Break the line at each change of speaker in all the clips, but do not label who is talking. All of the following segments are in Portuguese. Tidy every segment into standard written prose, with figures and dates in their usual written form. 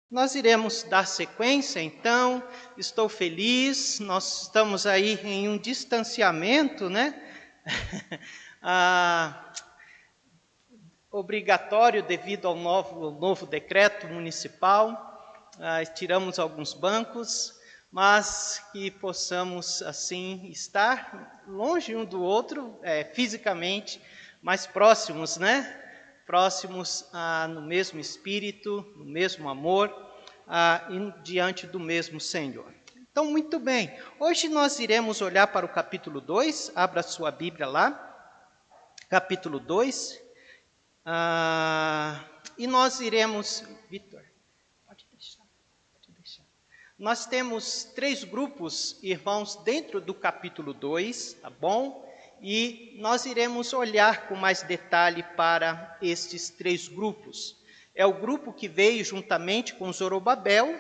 Nós iremos dar sequência, então. Estou feliz, nós estamos aí em um distanciamento, né? Obrigatório devido ao novo decreto municipal. Tiramos alguns bancos, mas que possamos, assim, estar longe um do outro, fisicamente, mas próximos, né? Próximos no mesmo espírito, no mesmo amor, e diante do mesmo Senhor. Então, muito bem, hoje nós iremos olhar para o capítulo 2, abra sua Bíblia lá, capítulo 2, e nós iremos... Vitor, pode deixar. Nós temos 3 grupos, irmãos, dentro do capítulo 2, tá bom? E nós iremos olhar com mais detalhe para estes 3 grupos. É o grupo que veio juntamente com Zorobabel,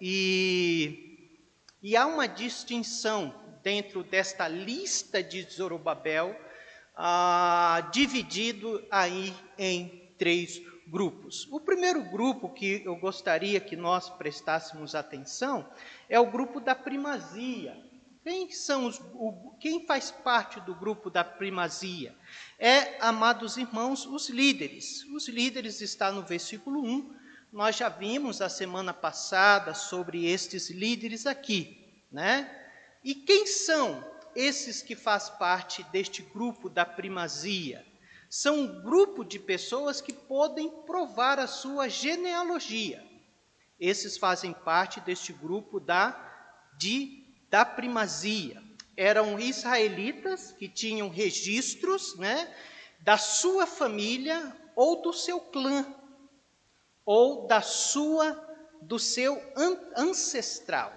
e há uma distinção dentro desta lista de Zorobabel, dividido aí em 3 grupos. O primeiro grupo que eu gostaria que nós prestássemos atenção é o grupo da primazia. Quem faz parte do grupo da primazia? Amados irmãos, os líderes. Os líderes está no versículo 1. Nós já vimos a semana passada sobre estes líderes aqui, né? E quem são esses que fazem parte deste grupo da primazia? São um grupo de pessoas que podem provar a sua genealogia. Esses fazem parte deste grupo da primazia. Eram israelitas que tinham registros, né, da sua família ou do seu clã, ou do seu ancestral.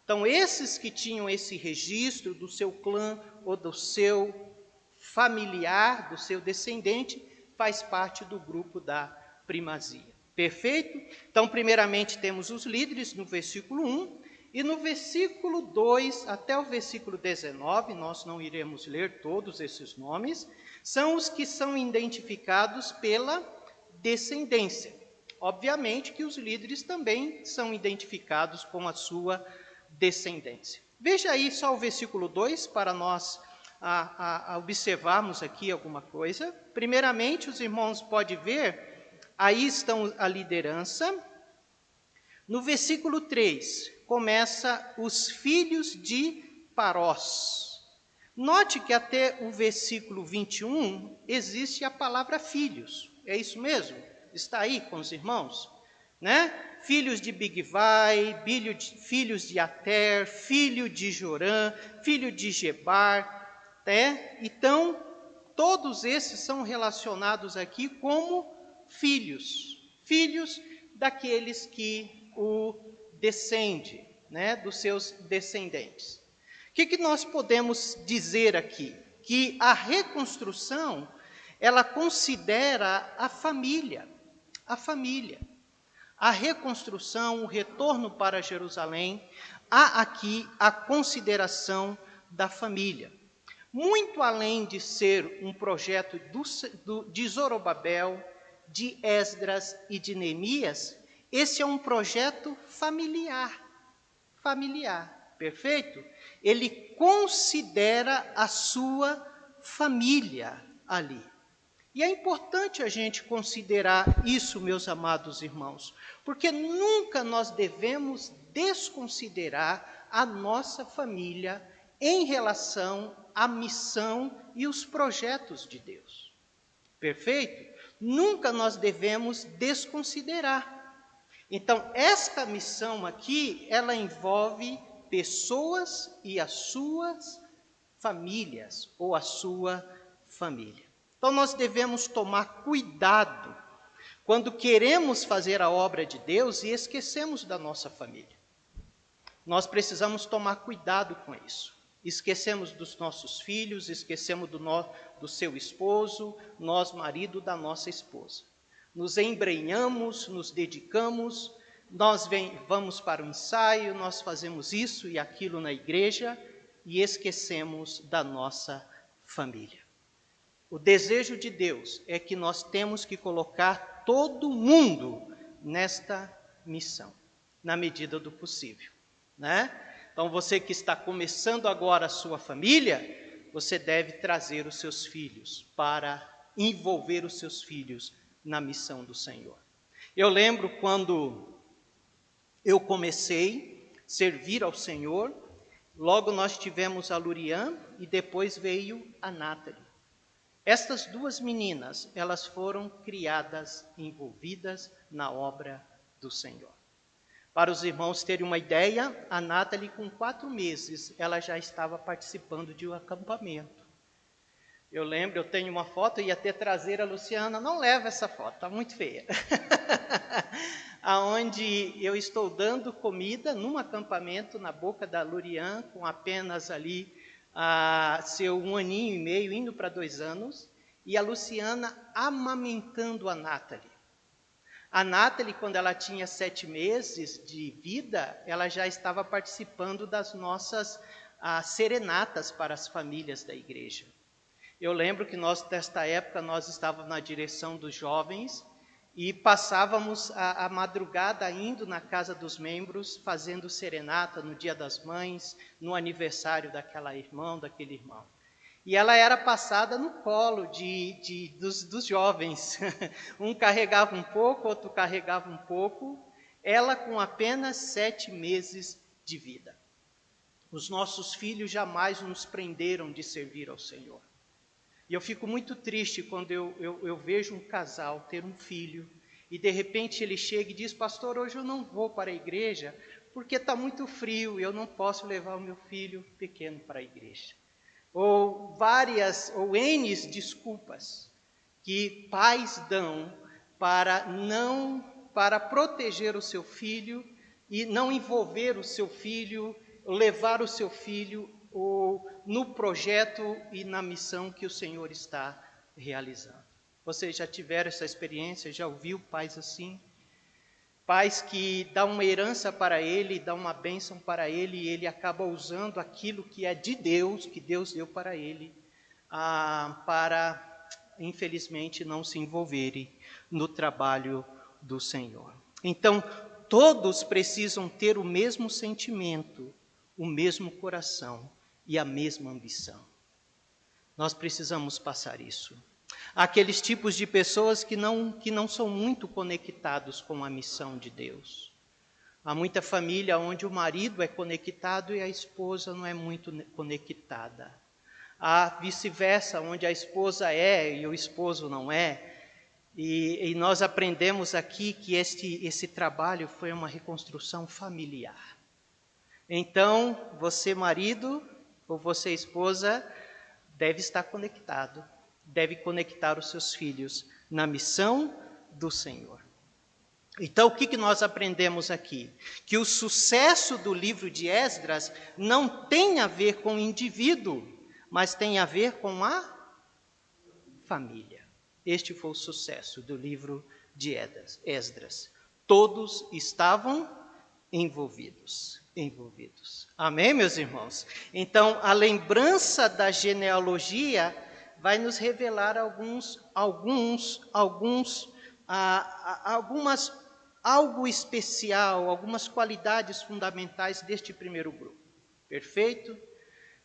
Então, esses que tinham esse registro do seu clã ou do seu familiar, do seu descendente, faz parte do grupo da primazia. Perfeito? Então, primeiramente, temos os líderes no versículo 1, e no versículo 2 até o versículo 19, nós não iremos ler todos esses nomes, são os que são identificados pela descendência. Obviamente que os líderes também são identificados com a sua descendência. Veja aí só o versículo 2 para nós observarmos aqui alguma coisa. Primeiramente, os irmãos podem ver, aí estão a liderança. No versículo 3, começa os filhos de Parós. Note que até o versículo 21 existe a palavra filhos. É isso mesmo? Está aí com os irmãos? Né? Filhos de Bigvai, filhos de Ater, filho de Jorã, filho de Gebar. Então, todos esses são relacionados aqui como filhos daqueles que o descende, né, dos seus descendentes. O que nós podemos dizer aqui? Que a reconstrução, ela considera a família. A reconstrução, o retorno para Jerusalém, há aqui a consideração da família. Muito além de ser um projeto de Zorobabel, de Esdras e de Neemias, esse é um projeto familiar, perfeito? Ele considera a sua família ali. E é importante a gente considerar isso, meus amados irmãos, porque nunca nós devemos desconsiderar a nossa família em relação à missão e os projetos de Deus. Perfeito? Nunca nós devemos desconsiderar. Então, esta missão aqui, ela envolve pessoas e as suas famílias, ou a sua família. Então, nós devemos tomar cuidado quando queremos fazer a obra de Deus e esquecemos da nossa família. Nós precisamos tomar cuidado com isso. Esquecemos dos nossos filhos, esquecemos do seu esposo, nós, marido da nossa esposa. Nos embrenhamos, nos dedicamos, nós vamos para o ensaio, nós fazemos isso e aquilo na igreja e esquecemos da nossa família. O desejo de Deus é que nós temos que colocar todo mundo missão, na medida do possível, né? Então, você que está começando agora a sua família, você deve trazer os seus filhos para envolver os seus filhos na missão do Senhor. Eu lembro quando eu comecei a servir ao Senhor, logo nós tivemos a Lurian e depois veio a Nathalie. Estas duas meninas, elas foram criadas, envolvidas na obra do Senhor. Para os irmãos terem uma ideia, a Nathalie, com 4 meses, ela já estava participando de um acampamento. Eu lembro, eu tenho uma foto, eu ia até trazer a Luciana, não leva essa foto, está muito feia. Aonde eu estou dando comida num acampamento na boca da Lurian, com apenas ali seu 1 aninho e meio, indo para 2 anos, e a Luciana amamentando a Nathalie. A Nathalie, quando ela tinha 7 meses de vida, ela já estava participando das nossas serenatas para as famílias da igreja. Eu lembro que nós, desta época, nós estávamos na direção dos jovens e passávamos a madrugada indo na casa dos membros, fazendo serenata no Dia das Mães, no aniversário daquela irmã, daquele irmão. E ela era passada no colo dos jovens. Um carregava um pouco, outro carregava um pouco. Ela com apenas 7 meses de vida. Os nossos filhos jamais nos prenderam de servir ao Senhor. E eu fico muito triste quando eu vejo um casal ter um filho e de repente ele chega e diz: pastor, hoje eu não vou para a igreja porque está muito frio e eu não posso levar o meu filho pequeno para a igreja. Ou N desculpas que pais dão para proteger o seu filho e não envolver o seu filho, levar o seu filho no projeto e na missão que o Senhor está realizando. Vocês já tiveram essa experiência? Já ouviu pais assim? Pais que dão uma herança para ele, dão uma bênção para ele, e ele acaba usando aquilo que é de Deus, que Deus deu para ele, para, infelizmente, não se envolverem no trabalho do Senhor. Então, todos precisam ter o mesmo sentimento, o mesmo coração e a mesma ambição. Nós precisamos passar isso. Aqueles tipos de pessoas que não são muito conectados com a missão de Deus. Há muita família onde o marido é conectado e a esposa não é muito conectada. Há vice-versa, onde a esposa é e o esposo não é. E nós aprendemos aqui que esse trabalho foi uma reconstrução familiar. Então, você marido ou você esposa deve estar conectado. Deve conectar os seus filhos na missão do Senhor. Então, o que nós aprendemos aqui? Que o sucesso do livro de Esdras não tem a ver com o indivíduo, mas tem a ver com a família. Este foi o sucesso do livro de Esdras. Todos estavam envolvidos. Amém, meus irmãos? Então, a lembrança da genealogia vai nos revelar algo especial, algumas qualidades fundamentais deste primeiro grupo. Perfeito?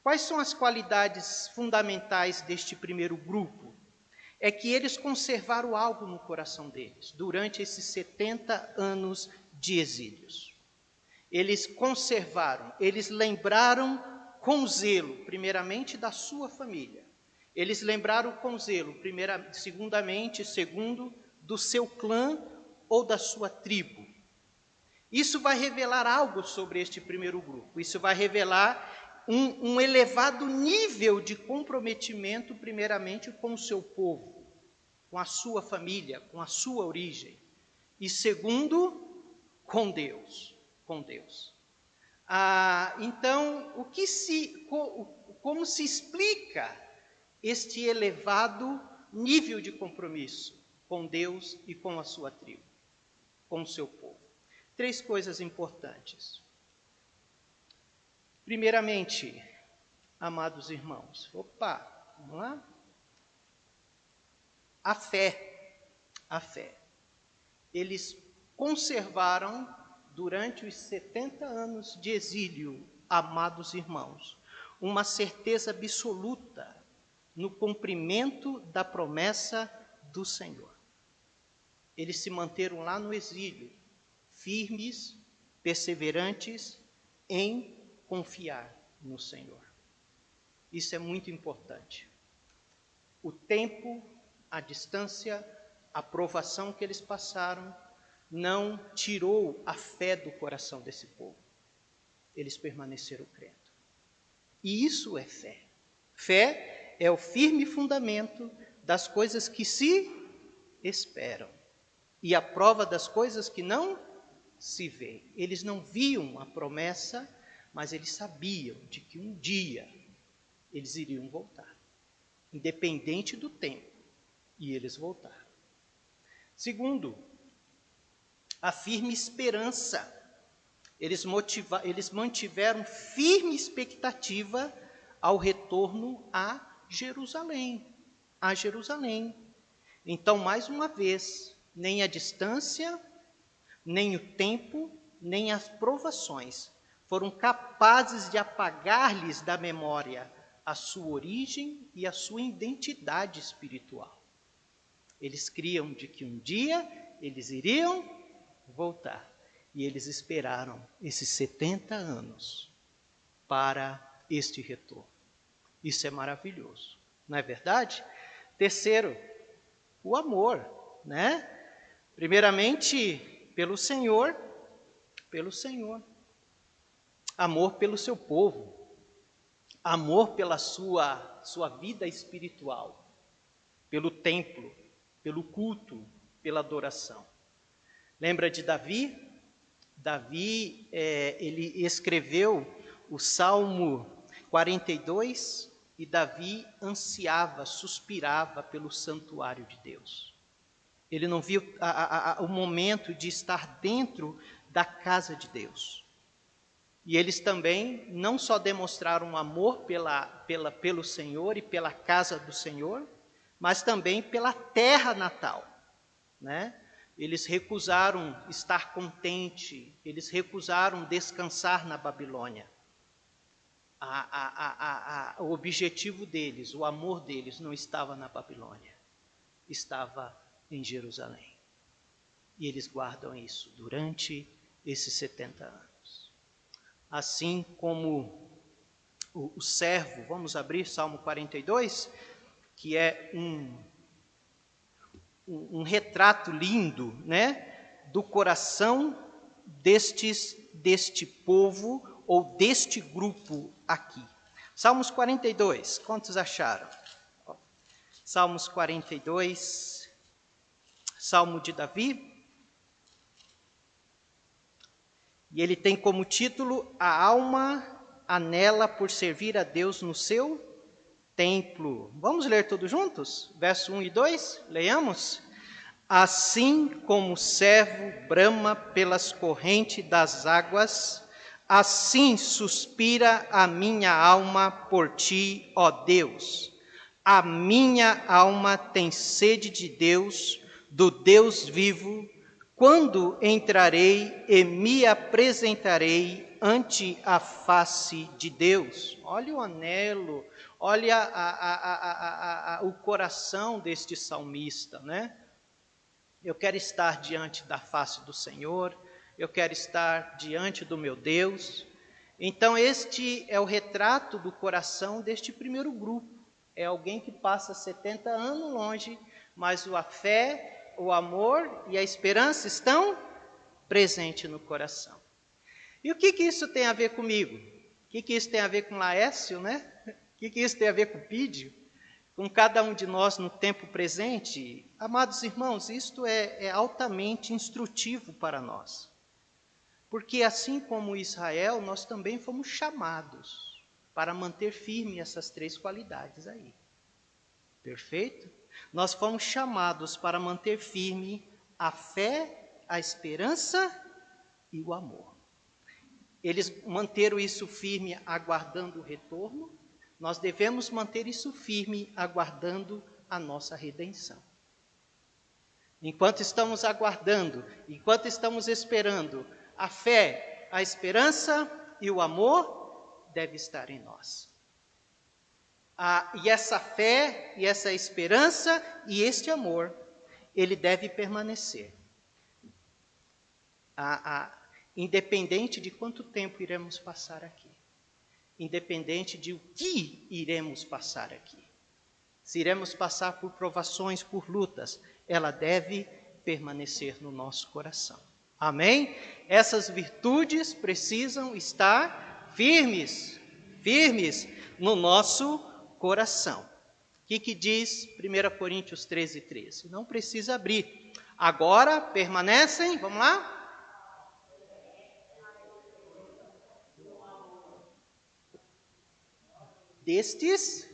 Quais são as qualidades fundamentais deste primeiro grupo? É que eles conservaram algo no coração deles, durante esses 70 anos de exílios. Eles conservaram, eles lembraram com zelo, primeiramente, da sua família. Eles lembraram com zelo, segundo, do seu clã ou da sua tribo. Isso vai revelar algo sobre este primeiro grupo. Isso vai revelar um elevado nível de comprometimento, primeiramente, com o seu povo, com a sua família, com a sua origem. E segundo, com Deus. Então, como se explica este elevado nível de compromisso com Deus e com a sua tribo, com o seu povo? 3 coisas importantes. Primeiramente, amados irmãos, vamos lá? A fé. Eles conservaram durante os 70 anos de exílio, amados irmãos, uma certeza absoluta no cumprimento da promessa do Senhor. Eles se manteram lá no exílio, firmes, perseverantes em confiar no Senhor. Isso é muito importante. O tempo, a distância, a provação que eles passaram não tirou a fé do coração desse povo. Eles permaneceram crendo. E isso é fé. Fé é o firme fundamento das coisas que se esperam e a prova das coisas que não se vê. Eles não viam a promessa, mas eles sabiam de que um dia eles iriam voltar, independente do tempo, e eles voltaram. Segundo, a firme esperança. Eles mantiveram firme expectativa ao retorno a Jerusalém. A Jerusalém. Então, mais uma vez, nem a distância, nem o tempo, nem as provações foram capazes de apagar-lhes da memória a sua origem e a sua identidade espiritual. Eles criam de que um dia eles iriam voltar. E eles esperaram esses 70 anos para este retorno. Isso é maravilhoso, não é verdade? Terceiro, o amor, né? Primeiramente, pelo Senhor. Amor pelo seu povo. Amor pela sua vida espiritual. Pelo templo, pelo culto, pela adoração. Lembra de Davi? Davi, ele escreveu o Salmo 42 e Davi ansiava, suspirava pelo santuário de Deus. Ele não viu o momento de estar dentro da casa de Deus. E eles também não só demonstraram amor pelo Senhor e pela casa do Senhor, mas também pela terra natal, né? Eles recusaram estar contente, eles recusaram descansar na Babilônia. O objetivo deles, o amor deles não estava na Babilônia, estava em Jerusalém. E eles guardam isso durante esses 70 anos. Assim como o servo, vamos abrir Salmo 42, que é um retrato lindo, né, do coração deste povo ou deste grupo aqui. Salmos 42, quantos acharam? Salmos 42, Salmo de Davi. E ele tem como título: A alma anela por servir a Deus no seu templo. Vamos ler todos juntos? Verso 1 e 2, leiamos. Assim como o servo brama pelas correntes das águas, assim suspira a minha alma por ti, ó Deus. A minha alma tem sede de Deus, do Deus vivo. Quando entrarei e me apresentarei ante a face de Deus. Olha o anelo, olha o coração deste salmista, né? Eu quero estar diante da face do Senhor, eu quero estar diante do meu Deus. Então este é o retrato do coração deste primeiro grupo. É alguém que passa 70 anos longe, mas a fé, o amor e a esperança estão presentes no coração. E o que isso tem a ver comigo? O que isso tem a ver com Laércio, né? O que isso tem a ver com Pídio? Com cada um de nós no tempo presente? Amados irmãos, isto é altamente instrutivo para nós. Porque assim como Israel, nós também fomos chamados para manter firme essas três qualidades aí. Perfeito? Nós fomos chamados para manter firme a fé, a esperança e o amor. Eles manteram isso firme aguardando o retorno. Nós devemos manter isso firme aguardando a nossa redenção. enquanto estamos aguardando, enquanto estamos esperando, a fé, a esperança e o amor deve estar em nós. E essa fé, e essa esperança, e este amor, ele deve permanecer. Independente de quanto tempo iremos passar aqui. Independente de o que iremos passar aqui. Se iremos passar por provações, por lutas, ela deve permanecer no nosso coração. Amém? Essas virtudes precisam estar firmes no nosso coração. O que diz 1 Coríntios 13:13? Não precisa abrir. Agora permanecem, vamos lá? Destes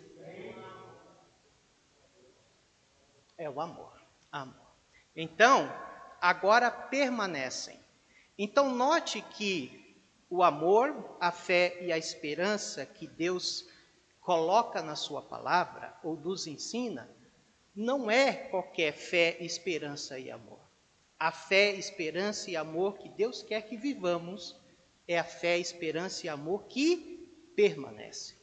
é o amor. Então, agora permanecem. Então, note que o amor, a fé e a esperança que Deus coloca na sua palavra, ou nos ensina, não é qualquer fé, esperança e amor. A fé, esperança e amor que Deus quer que vivamos é a fé, esperança e amor que permanece.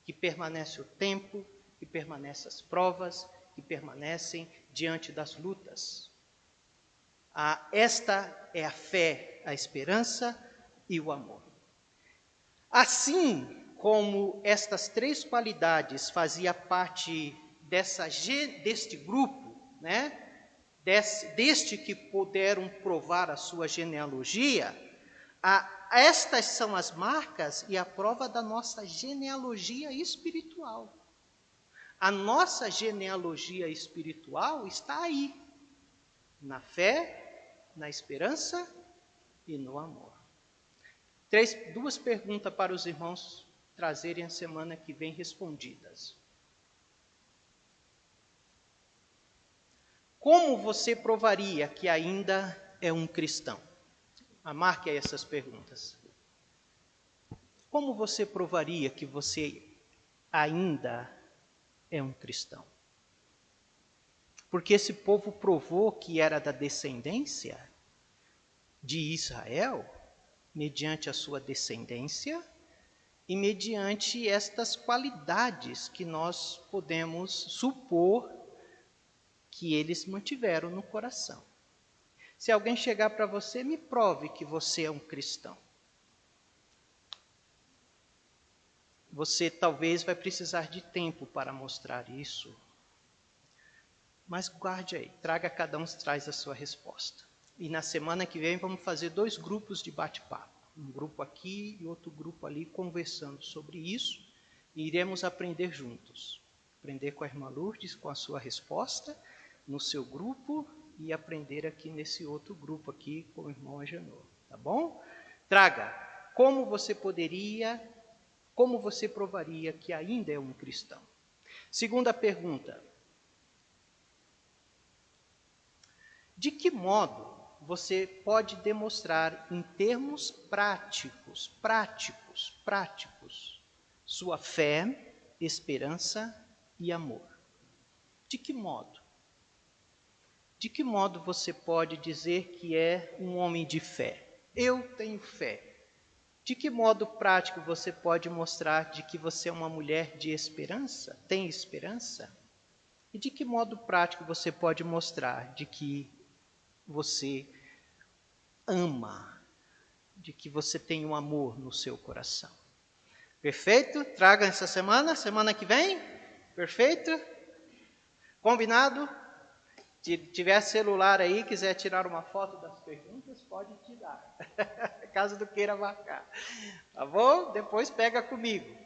Que permanece o tempo, que permanece as provas, que permanecem diante das lutas. Esta é a fé, a esperança e o amor. Assim como estas três qualidades faziam parte deste grupo, né? Deste que puderam provar a sua genealogia, estas são as marcas e a prova da nossa genealogia espiritual. A nossa genealogia espiritual está aí, na fé, na esperança e no amor. Duas perguntas para os irmãos trazerem a semana que vem respondidas. Como você provaria que ainda é um cristão? Marque aí essas perguntas. Como você provaria que você ainda é um cristão? Porque esse povo provou que era da descendência de Israel, mediante a sua descendência e mediante estas qualidades que nós podemos supor que eles mantiveram no coração. Se alguém chegar para você, me prove que você é um cristão. Você talvez vai precisar de tempo para mostrar isso. Mas guarde aí, cada um traz a sua resposta. E na semana que vem vamos fazer 2 grupos de bate-papo. Um grupo aqui e outro grupo ali conversando sobre isso. E iremos aprender juntos. Aprender com a irmã Lourdes, com a sua resposta, no seu grupo, e aprender aqui nesse outro grupo aqui com o irmão Agenor. Tá bom? Traga, como você provaria que ainda é um cristão? Segunda pergunta. De que modo você pode demonstrar em termos práticos, sua fé, esperança e amor? De que modo? De que modo você pode dizer que é um homem de fé? Eu tenho fé. De que modo prático você pode mostrar de que você é uma mulher de esperança? Tem esperança? E de que modo prático você pode mostrar de que você ama, de que você tem um amor no seu coração? Perfeito? Traga essa semana que vem? Perfeito? Combinado? Se tiver celular aí, quiser tirar uma foto das perguntas, pode tirar, caso não queira marcar. Tá bom? Depois pega comigo.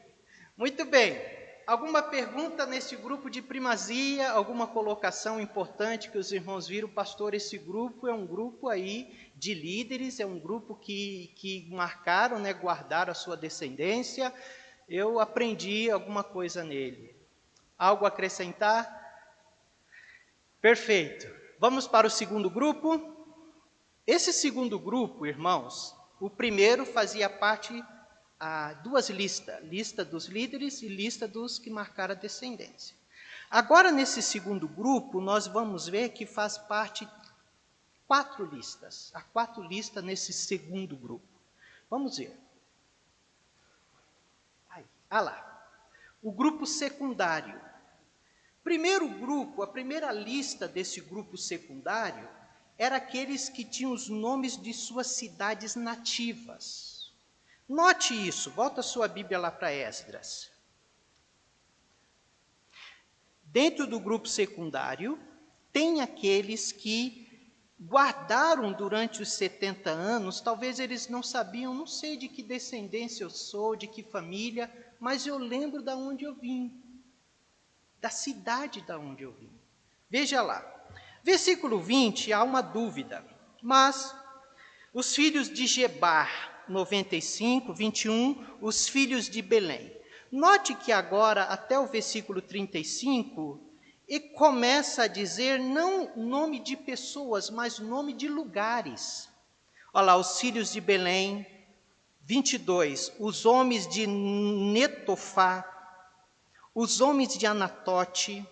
Muito bem. Alguma pergunta nesse grupo de primazia? Alguma colocação importante que os irmãos viram? Pastor, esse grupo é um grupo aí de líderes, é um grupo que marcaram, né, guardaram a sua descendência. Eu aprendi alguma coisa nele. Algo a acrescentar? Perfeito. Vamos para o segundo grupo. Esse segundo grupo, irmãos, o primeiro fazia parte a 2 listas. Lista dos líderes e lista dos que marcaram a descendência. Agora, nesse segundo grupo, nós vamos ver que faz parte 4 listas. Há 4 listas nesse segundo grupo. Vamos ver. Aí, lá. O grupo secundário. Primeiro grupo, a primeira lista desse grupo secundário, era aqueles que tinham os nomes de suas cidades nativas. Note isso, volta a sua Bíblia lá para Esdras. Dentro do grupo secundário, tem aqueles que guardaram durante os 70 anos, talvez eles não sabiam, não sei de que descendência eu sou, de que família, mas eu lembro de onde eu vim, da cidade da onde eu vim. Veja lá, versículo 20, há uma dúvida, mas os filhos de Gebar, 95, 21, os filhos de Belém. Note que agora, até o versículo 35, e começa a dizer não nome de pessoas, mas nome de lugares. Olha lá, os filhos de Belém, 22, os homens de Netofá, os homens de Anatote,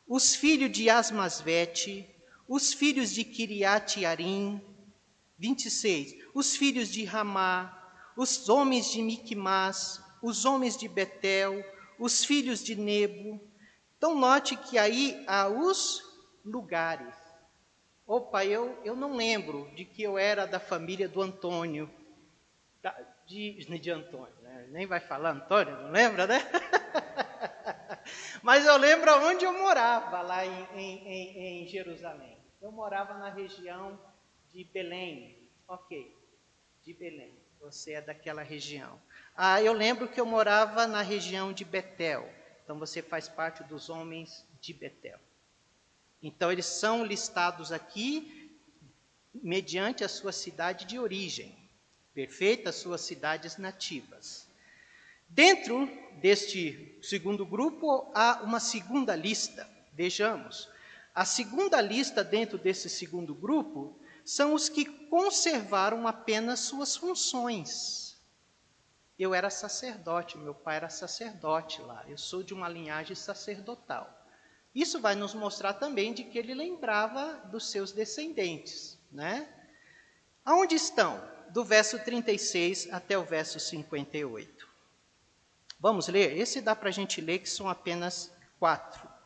os filhos de Asmasvete, os filhos de Kiriat Yarim, 26, os filhos de Ramá, os homens de Miquimás, os homens de Betel, os filhos de Nebo. Então, note que aí há os lugares. Opa, eu não lembro de que eu era da família do Antônio, de Antônio, né? Nem vai falar Antônio, não lembra, né? Mas eu lembro onde eu morava, lá em Jerusalém. Eu morava na região de Belém. Ok, de Belém. Você é daquela região. Eu lembro que eu morava na região de Betel. Então, você faz parte dos homens de Betel. Então, eles são listados aqui mediante a sua cidade de origem. Perfeito? As suas cidades nativas. Dentro deste segundo grupo, há uma segunda lista. Vejamos. A segunda lista dentro desse segundo grupo são os que conservaram apenas suas funções. Eu era sacerdote, meu pai era sacerdote lá. Eu sou de uma linhagem sacerdotal. Isso vai nos mostrar também de que ele lembrava dos seus descendentes, né? Aonde estão? Do verso 36 até o verso 58. Vamos ler? Esse dá para a gente ler, que são apenas 4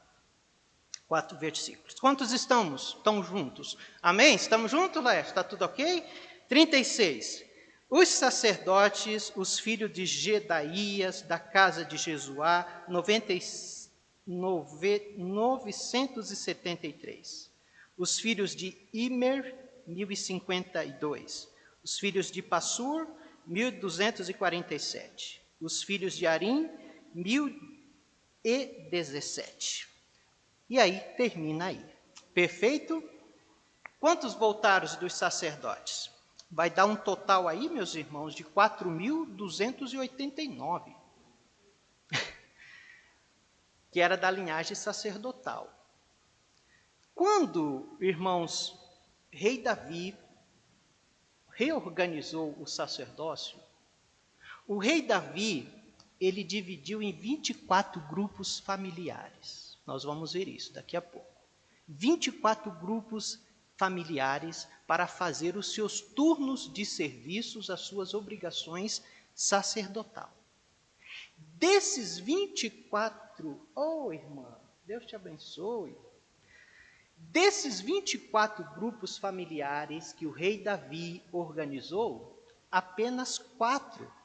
versículos. Quantos estamos? Estão juntos? Amém? Estamos juntos, Léo? Está tudo ok? 36. Os sacerdotes, os filhos de Gedaías, da casa de Jesuá, 973. Os filhos de Imer, 1052. Os filhos de Passur, 1247. Os filhos de Arim, 1017. E aí, termina aí. Perfeito? Quantos voltaram dos sacerdotes? Vai dar um total aí, meus irmãos, de 4.289. Que era da linhagem sacerdotal. Quando, irmãos, rei Davi reorganizou o sacerdócio, o rei Davi, ele dividiu em 24 grupos familiares. Nós vamos ver isso daqui a pouco. 24 grupos familiares para fazer os seus turnos de serviços, as suas obrigações sacerdotal. Desses 24, irmã, Deus te abençoe. Desses 24 grupos familiares que o rei Davi organizou, apenas 4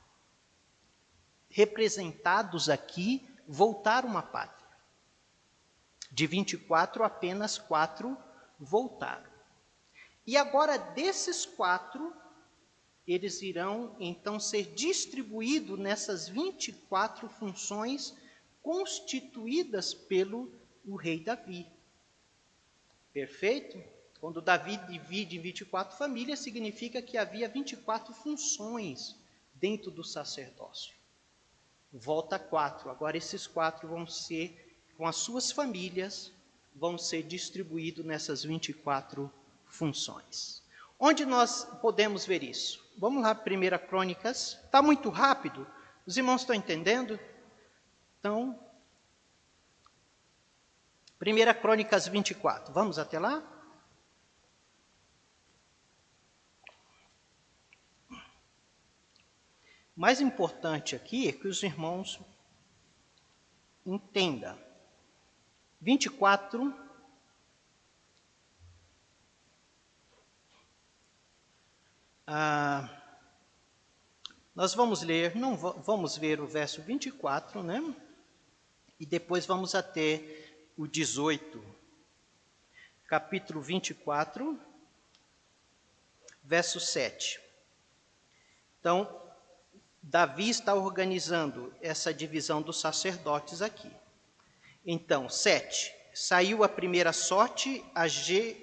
representados aqui voltaram à pátria. De 24, apenas 4 voltaram. E agora, desses 4, eles irão, então, ser distribuídos nessas 24 funções constituídas pelo rei Davi. Perfeito? Quando Davi divide em 24 famílias, significa que havia 24 funções dentro do sacerdócio. Volta 4. Agora, esses 4 vão ser, com as suas famílias, vão ser distribuídos nessas 24 funções. Onde nós podemos ver isso? Vamos lá, 1 Crônicas. Está muito rápido? Os irmãos estão entendendo? Então, 1 Crônicas 24, vamos até lá? Mais importante aqui é que os irmãos entendam. 24, nós vamos ler, não vamos ver o verso 24, né? E depois vamos até o 18. Capítulo 24, verso 7. Então, Davi está organizando essa divisão dos sacerdotes aqui. Então, 7. Saiu a primeira sorte a Jeoiaribe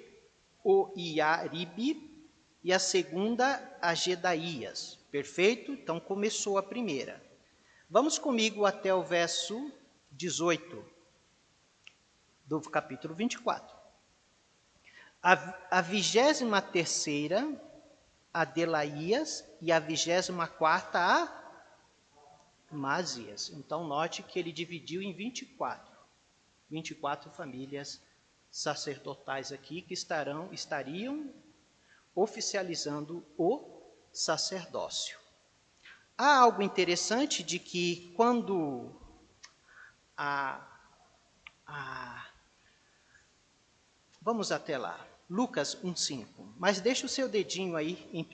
e a segunda a Jedaías. Perfeito? Então, começou a primeira. Vamos comigo até o verso 18 do capítulo 24. A 23ª a Delaías e a 24ª a Másias. Então, note que ele dividiu em 24 famílias sacerdotais aqui que estariam oficializando o sacerdócio. Há algo interessante de que quando vamos até lá, Lucas 1,5. Mas deixa o seu dedinho aí em 1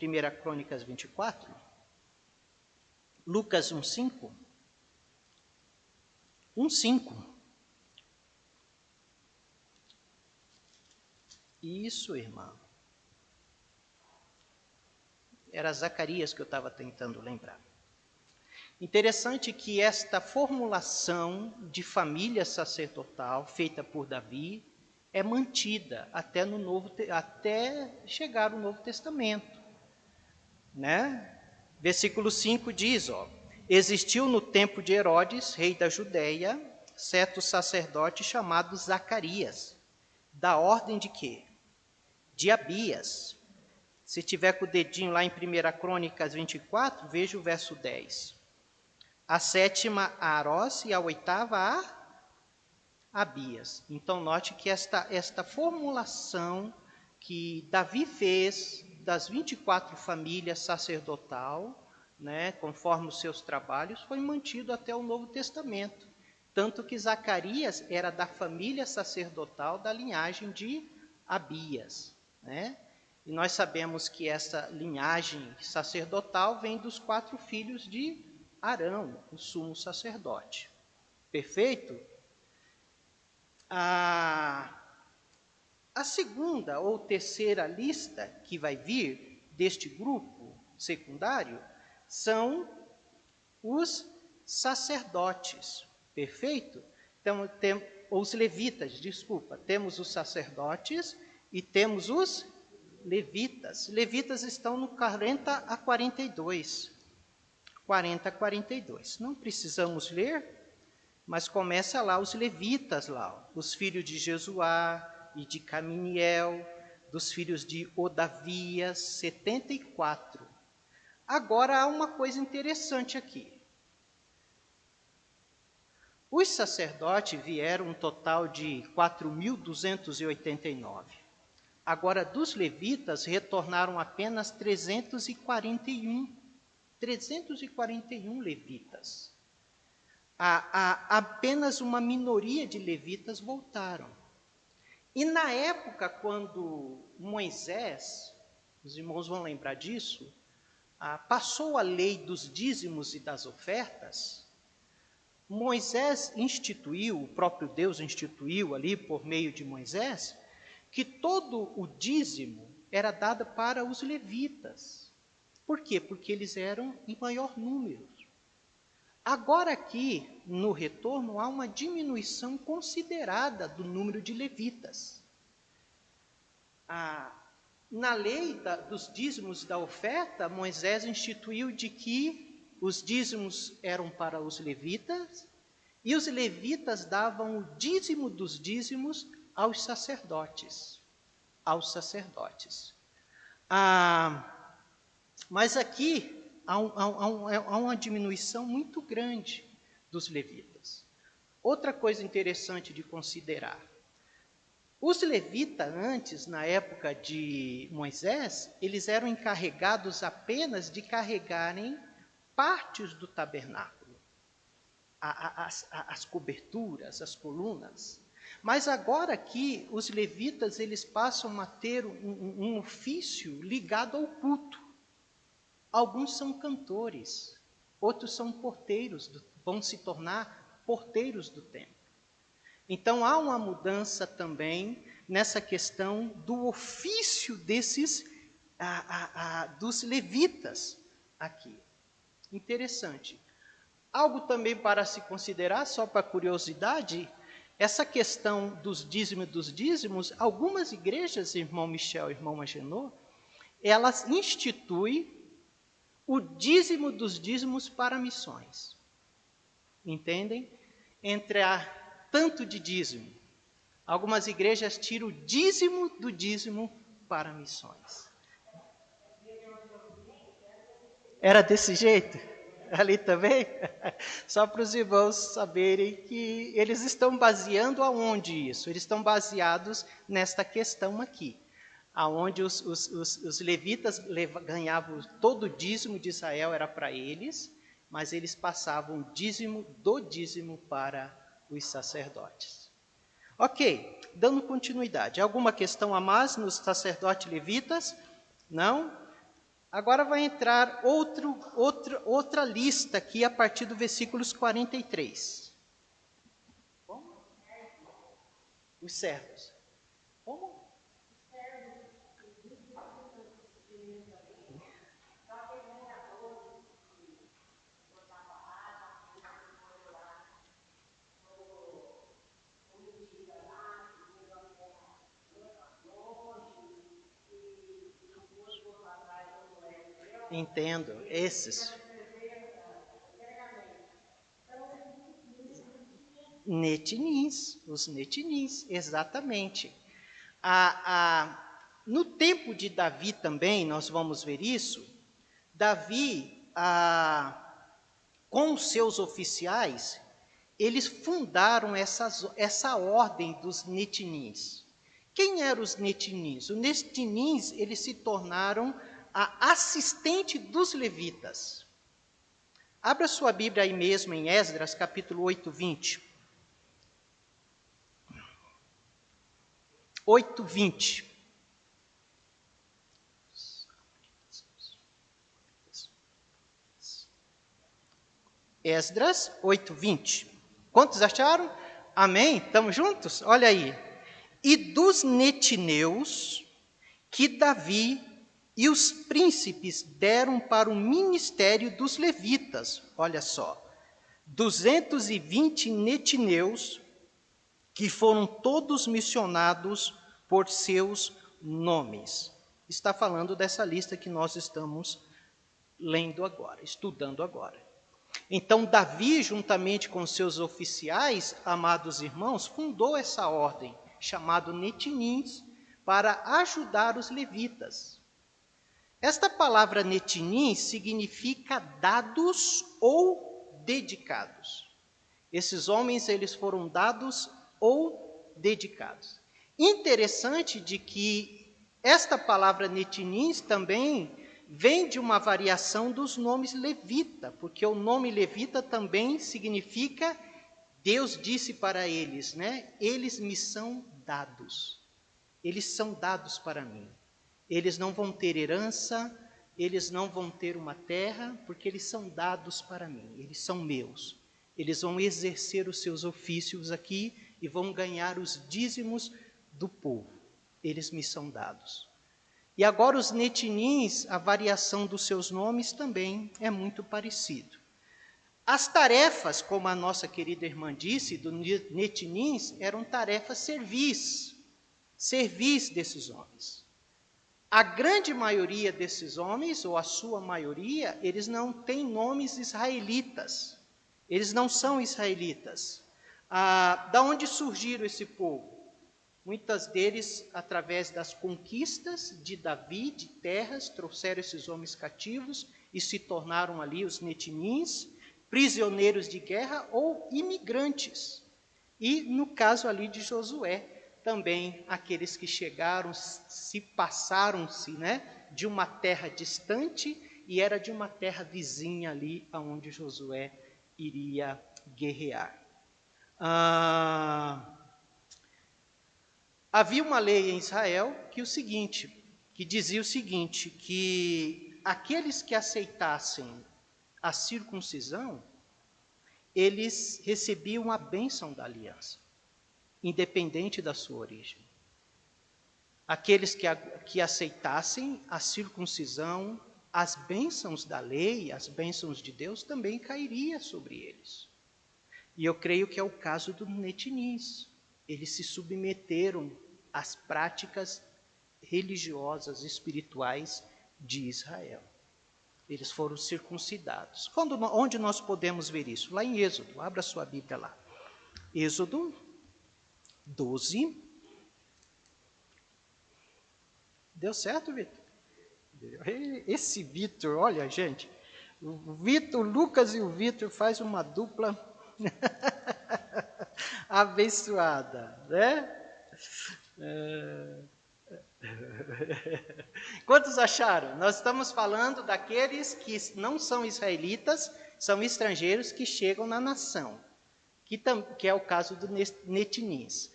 Crônicas 24. Lucas 1,5. 1,5. Isso, irmão. Era Zacarias que eu estava tentando lembrar. Interessante que esta formulação de família sacerdotal feita por Davi é mantida até chegar o Novo Testamento, né? Versículo 5 diz, existiu no tempo de Herodes, rei da Judéia, certo sacerdote chamado Zacarias, da ordem de quê? De Abias. Se tiver com o dedinho lá em 1 Crônicas 24, veja o verso 10. A 7ª a Arós e a 8ª a Abias. Então, note que esta formulação que Davi fez das 24 famílias sacerdotal, né, conforme os seus trabalhos, foi mantido até o Novo Testamento. Tanto que Zacarias era da família sacerdotal da linhagem de Abias, né? E nós sabemos que essa linhagem sacerdotal vem dos 4 filhos de Arão, o sumo sacerdote. Perfeito? A segunda ou terceira lista que vai vir deste grupo secundário são os sacerdotes. Perfeito? Então, os levitas, desculpa. Temos os sacerdotes e temos os levitas. Levitas estão no 40 a 42. 40 a 42. Não precisamos ler, mas começa lá os levitas, lá, os filhos de Jesuá e de Caminiel, dos filhos de Odavias, 74. Agora há uma coisa interessante aqui. Os sacerdotes vieram um total de 4.289. Agora, dos levitas, retornaram apenas 341. 341 levitas. Apenas uma minoria de levitas voltaram. E na época, quando Moisés, os irmãos vão lembrar disso, passou a lei dos dízimos e das ofertas, Moisés instituiu, o próprio Deus instituiu ali por meio de Moisés, que todo o dízimo era dado para os levitas. Por quê? Porque eles eram em maior número. Agora aqui, no retorno, há uma diminuição considerada do número de levitas. Na lei dos dízimos da oferta, Moisés instituiu de que os dízimos eram para os levitas, e os levitas davam o dízimo dos dízimos aos sacerdotes. Mas aqui há uma diminuição muito grande dos levitas. Outra coisa interessante de considerar, Os levitas antes, na época de Moisés, eles eram encarregados apenas de carregarem partes do tabernáculo, as coberturas, as colunas. Mas agora aqui, os levitas, eles passam a ter um ofício ligado ao culto. Alguns são cantores, outros são porteiros, vão se tornar porteiros do templo. Então há uma mudança também nessa questão do ofício dos levitas aqui. Interessante. Algo também para se considerar, só para curiosidade, essa questão dos dízimos, algumas igrejas, irmão Michel e irmão Magenot, elas instituem o dízimo dos dízimos para missões. Entendem? Entre tanto de dízimo. Algumas igrejas tiram o dízimo do dízimo para missões. Era desse jeito? Ali também? Só para os irmãos saberem que eles estão baseando aonde isso? Eles estão baseados nesta questão aqui, aonde os levitas ganhavam todo o dízimo de Israel, era para eles, mas eles passavam o dízimo do dízimo para os sacerdotes. Ok, dando continuidade. Alguma questão a mais nos sacerdotes levitas? Não? Agora vai entrar outra lista aqui a partir do versículos 43. Como? Os servos. Como? Entendo, esses. Os netinins, exatamente. No tempo de Davi também, nós vamos ver isso, Davi, com os seus oficiais, eles fundaram essa ordem dos netinins. Quem eram os netinins? Os netinins, eles se tornaram a assistente dos levitas. Abra sua Bíblia aí mesmo em Esdras, capítulo 8, 20. 8, 20. Esdras 8, 20. Quantos acharam? Amém? Estamos juntos? Olha aí. E dos netineus que Davi e os príncipes deram para o ministério dos levitas. Olha só. 220 netineus que foram todos missionados por seus nomes. Está falando dessa lista que nós estamos lendo agora, estudando agora. Então, Davi, juntamente com seus oficiais, amados irmãos, fundou essa ordem, chamada netinins, para ajudar os levitas. Esta palavra netinim significa dados ou dedicados. Esses homens, eles foram dados ou dedicados. Interessante de que esta palavra netinins também vem de uma variação dos nomes levita, porque o nome levita também significa Deus disse para eles, né? Eles me são dados. Eles são dados para mim. Eles não vão ter herança, eles não vão ter uma terra, porque eles são dados para mim, eles são meus. Eles vão exercer os seus ofícios aqui e vão ganhar os dízimos do povo. Eles me são dados. E agora os netinins, a variação dos seus nomes também é muito parecido. As tarefas, como a nossa querida irmã disse, do netinins, eram tarefas servis desses homens. A grande maioria desses homens, ou a sua maioria, eles não têm nomes israelitas. Eles não são israelitas. Da onde surgiram esse povo? Muitas deles, através das conquistas de Davi, de terras, trouxeram esses homens cativos e se tornaram ali os netinins, prisioneiros de guerra ou imigrantes. E no caso ali de Josué, também aqueles que chegaram, se passaram-se, né, de uma terra distante e era de uma terra vizinha ali aonde Josué iria guerrear. Havia uma lei em Israel que dizia o seguinte, que aqueles que aceitassem a circuncisão, eles recebiam a bênção da aliança, independente da sua origem. Aqueles que aceitassem a circuncisão, as bênçãos da lei, as bênçãos de Deus também cairiam sobre eles. E eu creio que é o caso dos netinins. Eles se submeteram às práticas religiosas, espirituais de Israel. Eles foram circuncidados. Onde nós podemos ver isso? Lá em Êxodo. Abra sua Bíblia lá. Êxodo 12. Deu certo, Vitor? Esse Vitor, olha, gente. O Lucas e o Vitor fazem uma dupla abençoada, né? Quantos acharam? Nós estamos falando daqueles que não são israelitas, são estrangeiros que chegam na nação, que é o caso do netinins.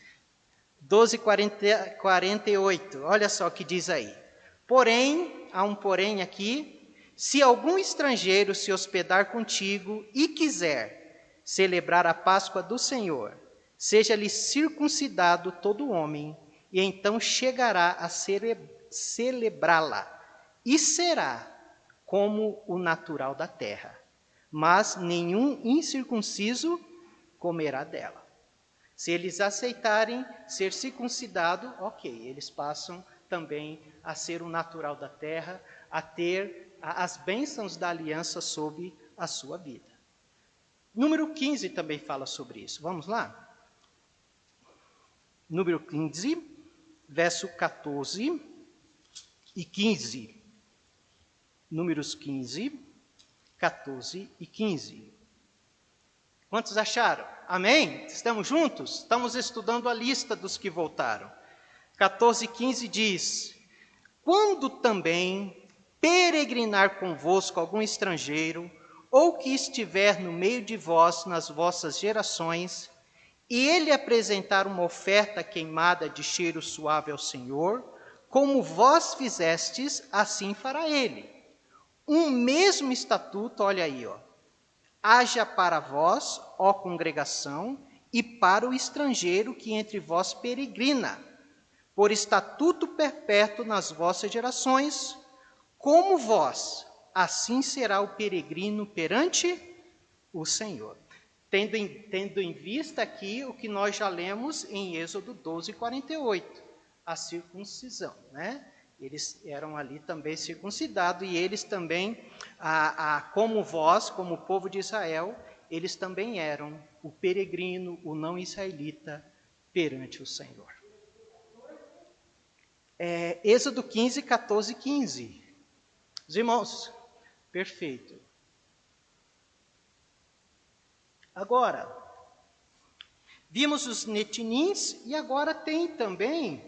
12:48, olha só o que diz aí. Porém, há um porém aqui, se algum estrangeiro se hospedar contigo e quiser celebrar a Páscoa do Senhor, seja-lhe circuncidado todo homem, e então chegará a celebrá-la, e será como o natural da terra, mas nenhum incircunciso comerá dela. Se eles aceitarem ser circuncidados, ok, eles passam também a ser o natural da terra, a ter as bênçãos da aliança sobre a sua vida. Número 15 também fala sobre isso. Vamos lá? Número 15, verso 14 e 15. Números 15, 14 e 15. Quantos acharam? Amém? Estamos juntos? Estamos estudando a lista dos que voltaram. 14 e 15 diz: quando também peregrinar convosco algum estrangeiro, ou que estiver no meio de vós nas vossas gerações, e ele apresentar uma oferta queimada de cheiro suave ao Senhor, como vós fizestes, assim fará ele. Um mesmo estatuto, olha aí, haja para vós, ó congregação, e para o estrangeiro que entre vós peregrina, por estatuto perpétuo nas vossas gerações, como vós, assim será o peregrino perante o Senhor. Tendo em vista aqui o que nós já lemos em Êxodo 12:48, a circuncisão, né? Eles eram ali também circuncidados e eles também, como vós, como o povo de Israel, eles também eram o peregrino, o não israelita perante o Senhor. Êxodo 15, 14 e 15. Os irmãos, perfeito. Agora, vimos os netinins e agora tem também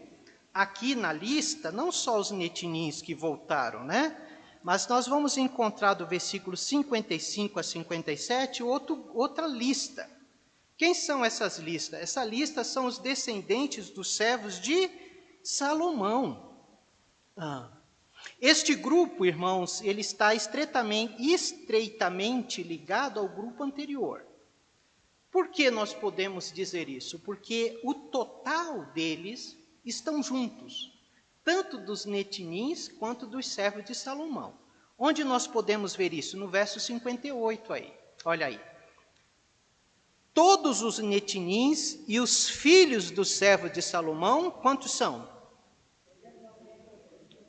aqui na lista, não só os netinins que voltaram, né? Mas nós vamos encontrar do versículo 55 a 57 outra lista. Quem são essas listas? Essa lista são os descendentes dos servos de Salomão. Este grupo, irmãos, ele está estreitamente ligado ao grupo anterior. Por que nós podemos dizer isso? Porque o total deles estão juntos, tanto dos netinins quanto dos servos de Salomão. Onde nós podemos ver isso? No verso 58 aí. Olha aí. Todos os netinins e os filhos dos servos de Salomão, quantos são?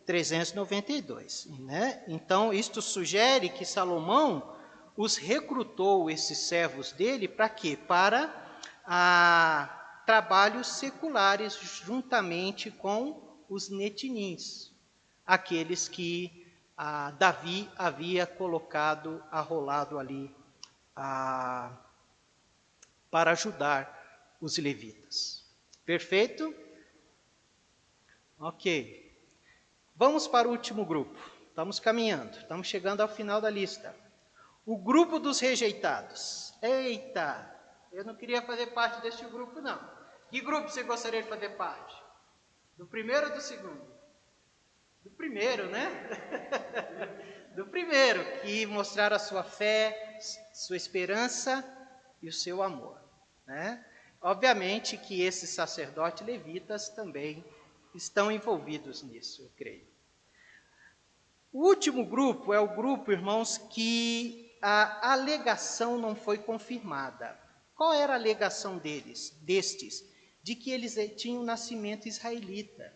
392, né? Então, isto sugere que Salomão os recrutou, esses servos dele, para quê? Para trabalhos seculares, juntamente com os netinins, aqueles que Davi havia arrolado ali para ajudar os levitas. Perfeito? Ok. Vamos para o último grupo. Estamos caminhando, estamos chegando ao final da lista. O grupo dos rejeitados. Eita, eu não queria fazer parte deste grupo, não. Que grupo você gostaria de fazer parte? Do primeiro ou do segundo? Do primeiro, né? Do primeiro, que mostraram a sua fé, sua esperança e o seu amor, né? Obviamente que esses sacerdotes levitas também estão envolvidos nisso, eu creio. O último grupo é o grupo, irmãos, que a alegação não foi confirmada. Qual era a alegação destes? De que eles tinham nascimento israelita.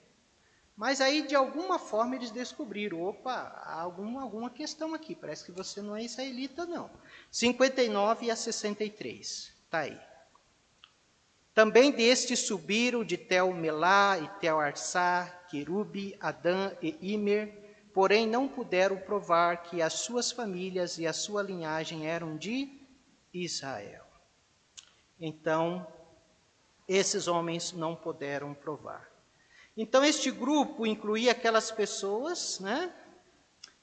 Mas aí, de alguma forma, eles descobriram, opa, há alguma questão aqui, parece que você não é israelita, não. 59 a 63, está aí. Também destes subiram de Tel-Melá e Tel-Arsá, Querube, Adã e Imer, porém não puderam provar que as suas famílias e a sua linhagem eram de Israel. Então, esses homens não puderam provar. Então, este grupo incluía aquelas pessoas, né,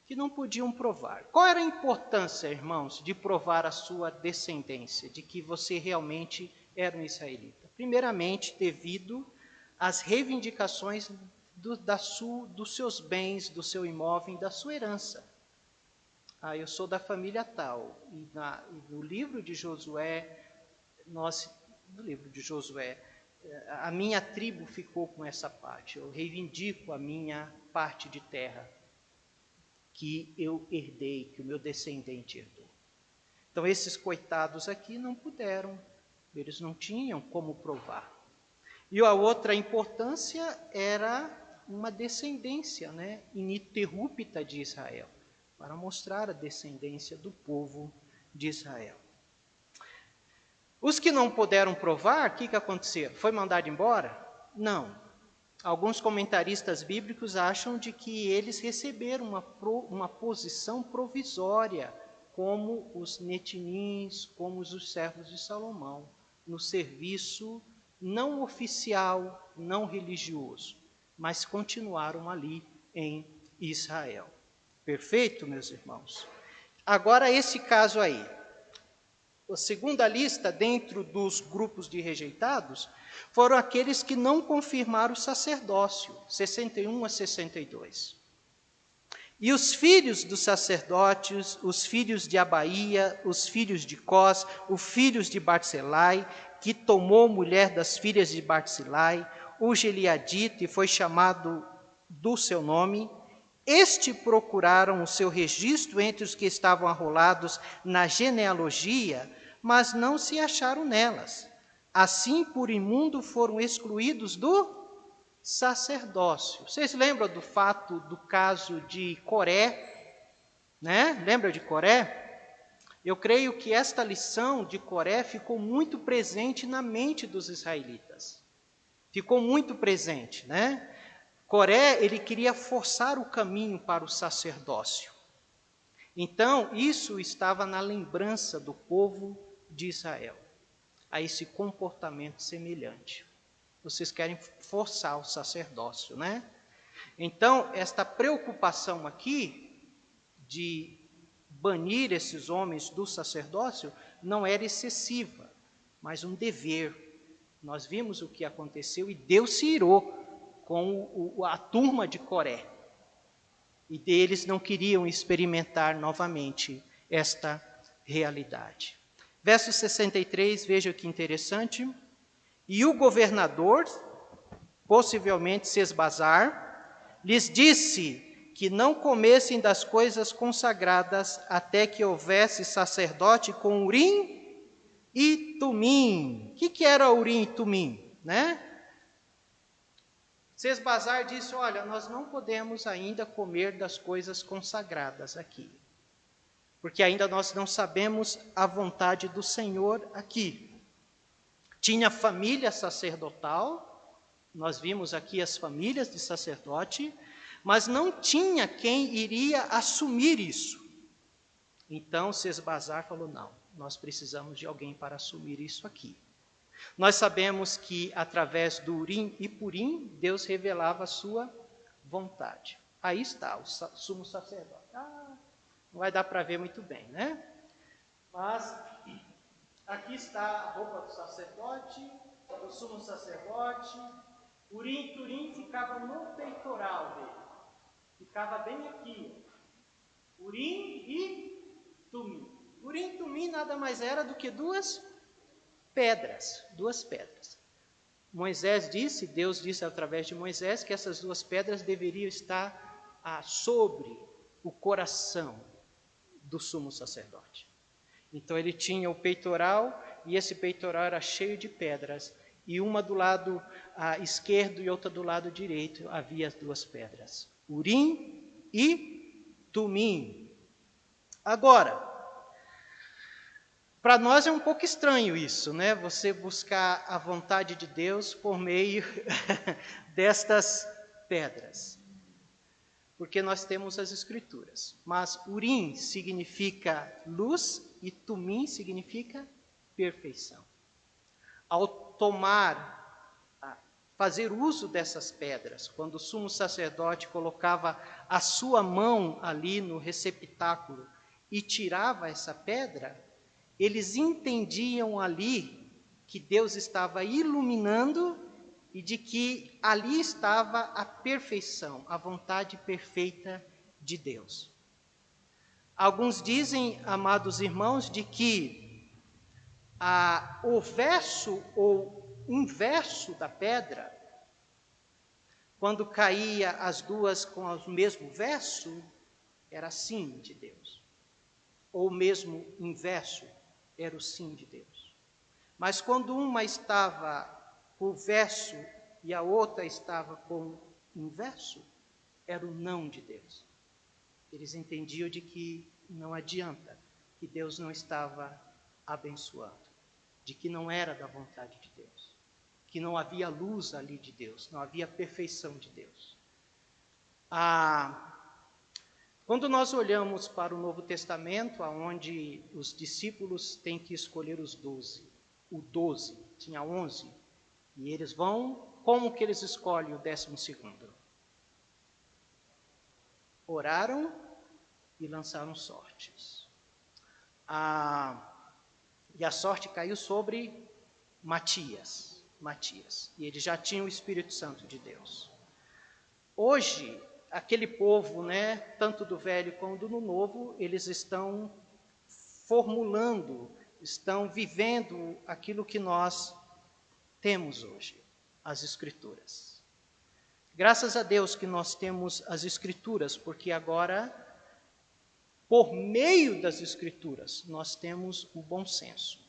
que não podiam provar. Qual era a importância, irmãos, de provar a sua descendência, de que você realmente era um israelita? Primeiramente, devido às reivindicações dos seus bens, do seu imóvel e da sua herança. Eu sou da família tal, e no livro de Josué, a minha tribo ficou com essa parte, eu reivindico a minha parte de terra, que eu herdei, que o meu descendente herdou. Então, esses coitados aqui não puderam, eles não tinham como provar. E a outra importância era uma descendência, né, ininterrupta de Israel, para mostrar a descendência do povo de Israel. Os que não puderam provar, o que aconteceu? Foi mandado embora? Não. Alguns comentaristas bíblicos acham de que eles receberam uma posição provisória, como os netinins, como os servos de Salomão, no serviço não oficial, não religioso, mas continuaram ali em Israel. Perfeito, meus irmãos? Agora, esse caso aí. A segunda lista, dentro dos grupos de rejeitados, foram aqueles que não confirmaram o sacerdócio, 61 a 62. E os filhos dos sacerdotes, os filhos de Abaía, os filhos de Cós, os filhos de Barzilai, que tomou mulher das filhas de Barzilai, o Gileadita, e foi chamado do seu nome, este procuraram o seu registro entre os que estavam arrolados na genealogia, mas não se acharam nelas. Assim, por imundo, foram excluídos do sacerdócio. Vocês lembram do caso de Coré? Né? Lembra de Coré? Eu creio que esta lição de Coré ficou muito presente na mente dos israelitas. Ficou muito presente, né? Coré, ele queria forçar o caminho para o sacerdócio. Então, isso estava na lembrança do povo de Israel, a esse comportamento semelhante. Vocês querem forçar o sacerdócio, né? Então, esta preocupação aqui de banir esses homens do sacerdócio não era excessiva, mas um dever. Nós vimos o que aconteceu e Deus se irou com a turma de Coré. E eles não queriam experimentar novamente esta realidade. Verso 63, veja que interessante. E o governador, possivelmente Sesbazar, lhes disse que não comessem das coisas consagradas até que houvesse sacerdote com Urim e Tumim. O que era Urim e Tumim, né? Sesbazar disse, olha, nós não podemos ainda comer das coisas consagradas aqui, porque ainda nós não sabemos a vontade do Senhor aqui. Tinha família sacerdotal, nós vimos aqui as famílias de sacerdote, mas não tinha quem iria assumir isso. Então Sesbazar falou, não, nós precisamos de alguém para assumir isso aqui. Nós sabemos que através do Urim e Purim, Deus revelava a sua vontade. Aí está, o sumo sacerdote. Não vai dar para ver muito bem, né? Mas aqui está a roupa do sacerdote, do sumo sacerdote. Urim e Turim ficava no peitoral dele. Ficava bem aqui. Urim e Tumim. Urim e Tumim nada mais era do que duas pedras. Moisés disse, Deus disse através de Moisés, que essas duas pedras deveriam estar sobre o coração do sumo sacerdote. Então ele tinha o peitoral, e esse peitoral era cheio de pedras, e uma do lado esquerdo e outra do lado direito havia as duas pedras, Urim e Tumim. Agora, para nós é um pouco estranho isso, né? Você buscar a vontade de Deus por meio destas pedras. Porque nós temos as Escrituras. Mas Urim significa luz e Tumim significa perfeição. Ao fazer uso dessas pedras, quando o sumo sacerdote colocava a sua mão ali no receptáculo e tirava essa pedra, eles entendiam ali que Deus estava iluminando e de que ali estava a perfeição, a vontade perfeita de Deus. Alguns dizem, amados irmãos, de que o verso ou inverso da pedra, quando caía as duas com o mesmo verso, era sim de Deus. Ou mesmo inverso, era o sim de Deus. Mas quando uma estava com o verso e a outra estava com o inverso, era o não de Deus. Eles entendiam de que não adianta, que Deus não estava abençoando, de que não era da vontade de Deus, que não havia luz ali de Deus, não havia perfeição de Deus. Quando nós olhamos para o Novo Testamento, onde os discípulos têm que escolher os 12, o 12 tinha 11, e eles vão, como que eles escolhem o 12º? Oraram e lançaram sortes. E a sorte caiu sobre Matias, e ele já tinha o Espírito Santo de Deus. Hoje, aquele povo, né, tanto do velho como do novo, eles estão formulando, estão vivendo aquilo que nós temos hoje, as Escrituras. Graças a Deus que nós temos as Escrituras, porque agora, por meio das Escrituras, nós temos o bom senso.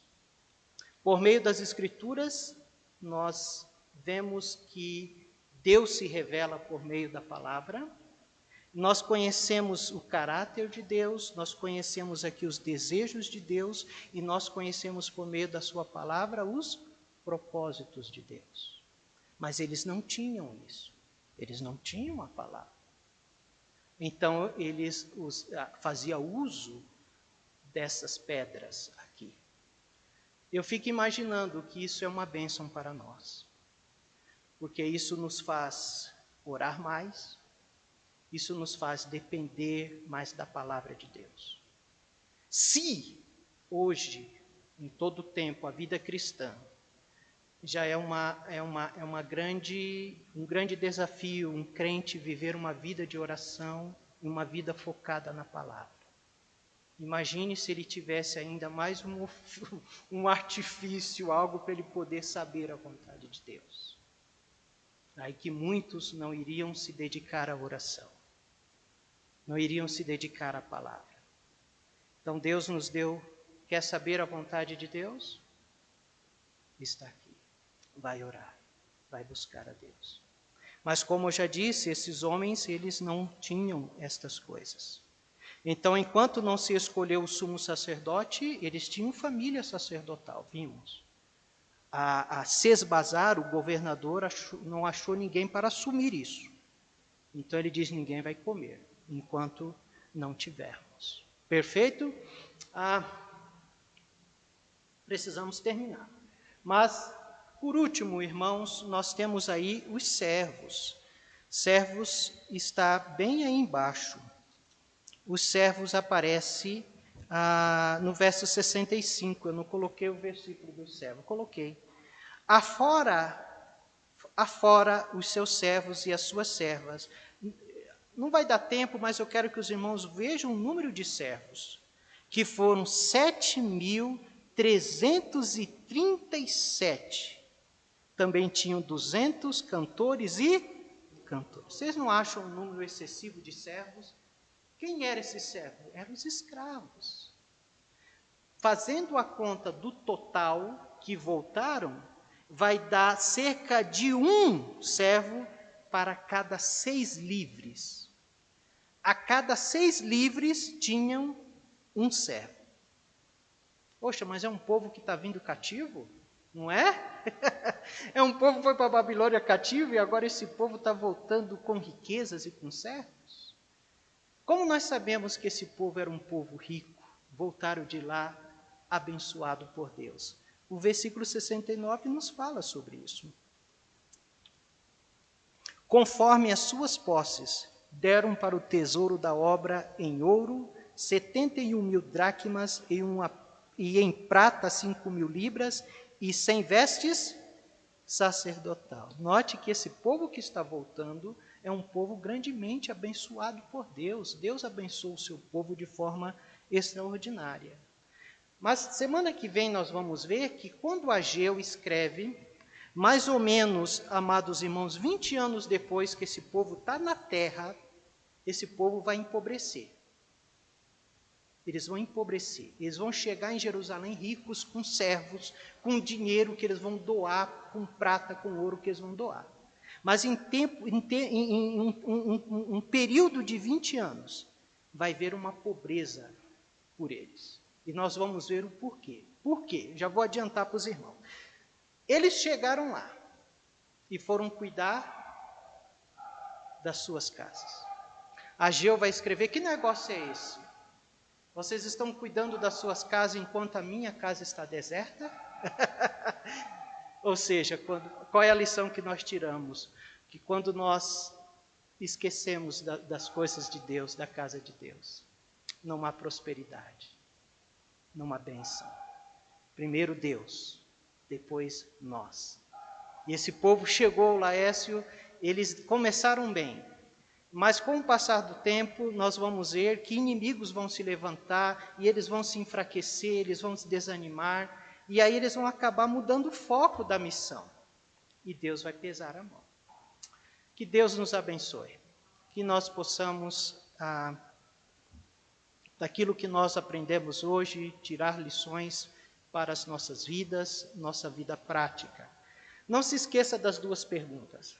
Por meio das Escrituras, nós vemos que Deus se revela por meio da palavra. Nós conhecemos o caráter de Deus, nós conhecemos aqui os desejos de Deus e nós conhecemos por meio da sua palavra os propósitos de Deus. Mas eles não tinham isso, eles não tinham a palavra. Então eles faziam uso dessas pedras aqui. Eu fico imaginando que isso é uma bênção para nós, porque isso nos faz orar mais, isso nos faz depender mais da palavra de Deus. Se hoje, em todo o tempo, a vida cristã já é um grande desafio, um crente viver uma vida de oração, uma vida focada na palavra. Imagine se ele tivesse ainda mais um artifício, algo para ele poder saber a vontade de Deus. Aí que muitos não iriam se dedicar à oração, não iriam se dedicar à palavra. Então Deus nos deu, quer saber a vontade de Deus? Está aqui, vai orar, vai buscar a Deus. Mas como eu já disse, esses homens, eles não tinham estas coisas. Então, enquanto não se escolheu o sumo sacerdote, eles tinham família sacerdotal, vimos. A Sesbazar, o governador, não achou ninguém para assumir isso. Então ele diz, ninguém vai comer, enquanto não tivermos. Perfeito? Precisamos terminar. Mas Por último, irmãos, nós temos aí os servos. Servos está bem aí embaixo. Os servos aparece no verso 65. Eu não coloquei o versículo do servo, coloquei. Afora os seus servos e as suas servas. Não vai dar tempo, mas eu quero que os irmãos vejam o número de servos, que foram 7.337. Também tinham 200 cantores e cantores. Vocês não acham um número excessivo de servos? Quem eram esses servos? Eram os escravos. Fazendo a conta do total que voltaram, vai dar cerca de um servo para cada 6 livres. A cada 6 livres tinham um servo. Poxa, mas é um povo que está vindo cativo? Não é? É um povo que foi para a Babilônia cativo e agora esse povo está voltando com riquezas e com servos? Como nós sabemos que esse povo era um povo rico, voltaram de lá abençoado por Deus? O versículo 69 nos fala sobre isso. Conforme as suas posses, deram para o tesouro da obra em ouro 71.000 dracmas e em prata 5.000 libras e 100 vestes sacerdotal. Note que esse povo que está voltando é um povo grandemente abençoado por Deus. Deus abençoa o seu povo de forma extraordinária. Mas semana que vem nós vamos ver que quando Ageu escreve, mais ou menos, amados irmãos, 20 anos depois que esse povo está na terra, esse povo vai empobrecer. Eles vão empobrecer. Eles vão chegar em Jerusalém ricos, com servos, com dinheiro que eles vão doar, com prata, com ouro que eles vão doar. Mas em um período de 20 anos, vai haver uma pobreza por eles. E nós vamos ver o porquê. Por quê? Já vou adiantar para os irmãos. Eles chegaram lá e foram cuidar das suas casas. Ageu vai escrever: que negócio é esse? Vocês estão cuidando das suas casas enquanto a minha casa está deserta? Ou seja, qual é a lição que nós tiramos? Que quando nós esquecemos das coisas de Deus, da casa de Deus, não há prosperidade, não há bênção. Primeiro Deus, depois nós. E esse povo chegou, Laércio, eles começaram bem. Mas com o passar do tempo, nós vamos ver que inimigos vão se levantar e eles vão se enfraquecer, eles vão se desanimar, e aí eles vão acabar mudando o foco da missão. E Deus vai pesar a mão. Que Deus nos abençoe. Que nós possamos, daquilo que nós aprendemos hoje, tirar lições para as nossas vidas, nossa vida prática. Não se esqueça das 2 perguntas.